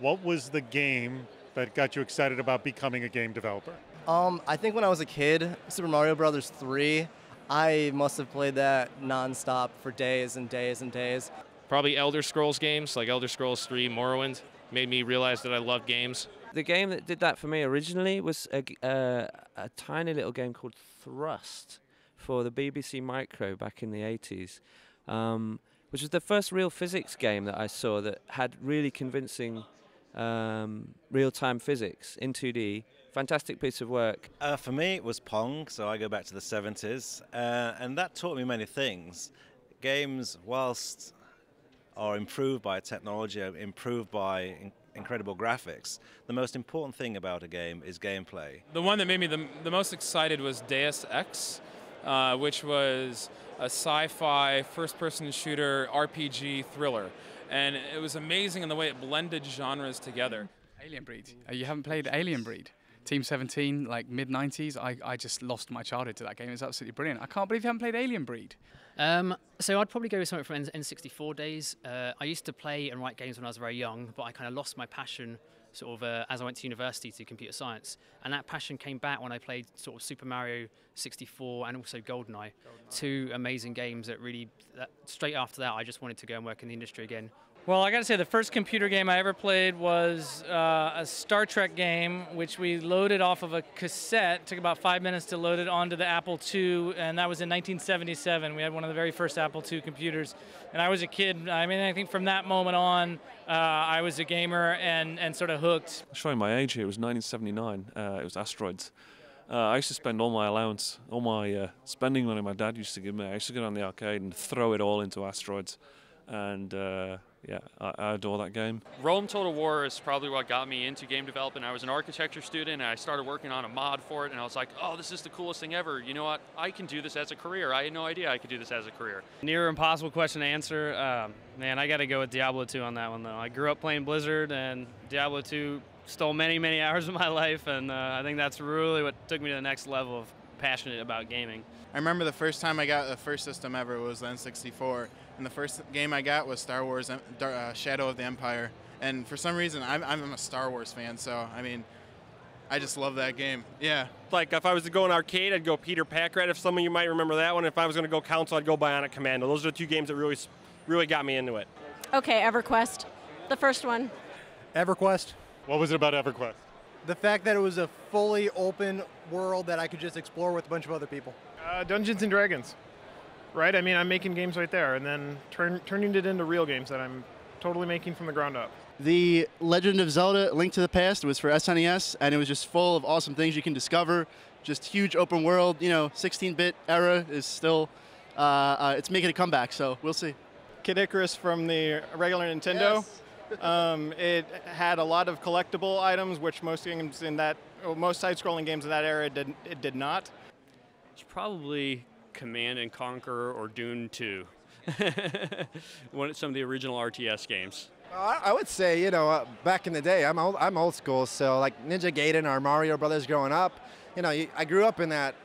What was the game that got you excited about becoming a game developer? I think when I was a kid, Super Mario Brothers 3, I must have played that nonstop for days and days and days. Probably Elder Scrolls games, like Elder Scrolls 3, Morrowind, made me realize that I love games. The game that did that for me originally was a tiny little game called Thrust for the BBC Micro back in the 80s, which was the first real physics game that I saw that had really convincing real-time physics in 2D. Fantastic piece of work. For me, it was Pong, so I go back to the 70s, and that taught me many things. Games, whilst are improved by technology, improved by incredible graphics, the most important thing about a game is gameplay. The one that made me the most excited was Deus Ex, which was a sci-fi first-person shooter RPG thriller. And it was amazing in the way it blended genres together. Alien Breed. You haven't played Alien Breed? Team 17, like mid-90s, I just lost my childhood to that game. It's absolutely brilliant. I can't believe you haven't played Alien Breed. So I'd probably go with something from N64 days. I used to play and write games when I was very young, but I kind of lost my passion sort of as I went to university to computer science. And that passion came back when I played sort of Super Mario 64 and also GoldenEye. Two amazing games that really, straight after that, I just wanted to go and work in the industry again. Well, I gotta say, the first computer game I ever played was a Star Trek game, which we loaded off of a cassette. It took about 5 minutes to load it onto the Apple II, and that was in 1977. We had one of the very first Apple II computers, and I was a kid. I mean, I think from that moment on, I was a gamer and sort of hooked. Showing my age here, it was 1979. It was Asteroids. I used to spend all my allowance, all my spending money my dad used to give me. I used to go down the arcade and throw it all into Asteroids, and yeah, I adore that game. Rome Total War is probably what got me into game development. I was an architecture student, and I started working on a mod for it, and I was like, oh, this is the coolest thing ever. You know what? I can do this as a career. I had no idea I could do this as a career. Near impossible question to answer. Man, I gotta go with Diablo 2 on that one, though. I grew up playing Blizzard, and Diablo 2 stole many, many hours of my life, and I think that's really what took me to the next level of passionate about gaming. I remember the first time I got the first system ever was the N64, and the first game I got was Star Wars Shadow of the Empire. And for some reason, I'm a Star Wars fan, so I mean, I just love that game. Yeah. Like if I was to go in arcade, I'd go Peter Packard. If some of you might remember that one. If I was going to go console, I'd go Bionic Commando. Those are the two games that really got me into it. Okay, EverQuest, the first one. EverQuest. What was it about EverQuest? The fact that it was a fully open world that I could just explore with a bunch of other people. Dungeons and Dragons, right? I mean, I'm making games right there, and then turning it into real games that I'm totally making from the ground up. The Legend of Zelda: Link to the Past was for SNES, and it was just full of awesome things you can discover. Just huge open world. You know, 16-bit era is still, it's making a comeback. So we'll see. Kid Icarus from the regular Nintendo. Yes. It had a lot of collectible items, which most side-scrolling games in that era did not. It's probably Command and Conquer or Dune 2. Some of the original RTS games. I would say, you know, back in the day, I'm old school, so like Ninja Gaiden or Mario Brothers growing up, you know, I grew up in that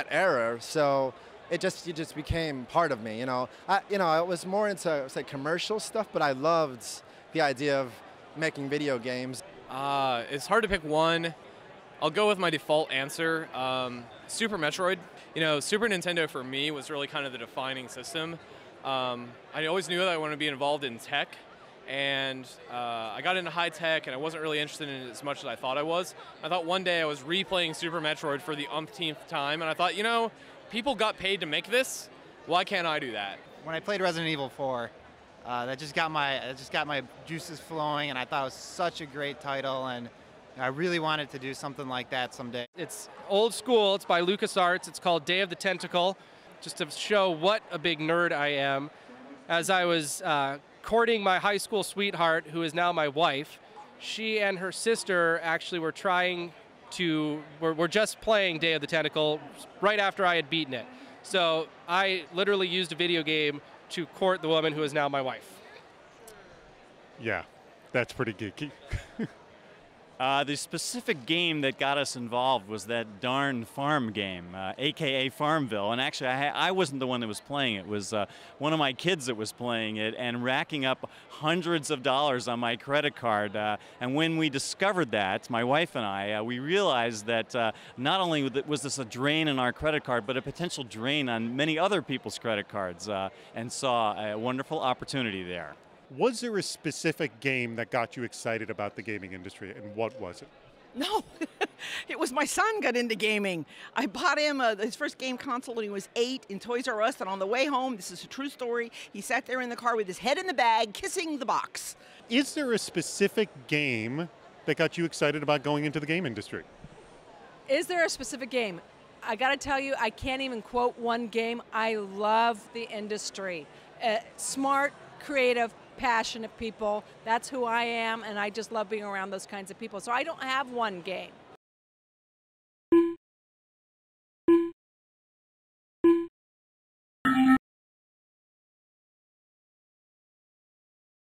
era, so it just became part of me, you know. I was more into, say, commercial stuff, but I loved the idea of making video games. It's hard to pick one. I'll go with my default answer, Super Metroid. You know, Super Nintendo for me was really kind of the defining system. I always knew that I wanted to be involved in tech, and I got into high tech, and I wasn't really interested in it as much as I thought I was. I thought one day I was replaying Super Metroid for the umpteenth time, and I thought, you know, people got paid to make this. Why can't I do that? When I played Resident Evil 4, that just got my juices flowing, and I thought it was such a great title, and I really wanted to do something like that someday. It's old school. It's by LucasArts. It's called Day of the Tentacle, just to show what a big nerd I am. As I was courting my high school sweetheart, who is now my wife, she and her sister actually were just playing Day of the Tentacle right after I had beaten it. So I literally used a video game to court the woman who is now my wife. Yeah, that's pretty geeky. The specific game that got us involved was that darn farm game, aka Farmville. And actually, I wasn't the one that was playing it. It was one of my kids that was playing it and racking up hundreds of dollars on my credit card. And when we discovered that, my wife and I, we realized that not only was this a drain on our credit card, but a potential drain on many other people's credit cards, and saw a wonderful opportunity there. Was there a specific game that got you excited about the gaming industry, and what was it? No, it was my son got into gaming. I bought him his first game console when he was 8 in Toys R Us, and on the way home, this is a true story, he sat there in the car with his head in the bag, kissing the box. Is there a specific game that got you excited about going into the game industry? Is there a specific game? I got to tell you, I can't even quote one game. I love the industry. Smart, creative, passionate people. That's who I am, and I just love being around those kinds of people. So I don't have one game.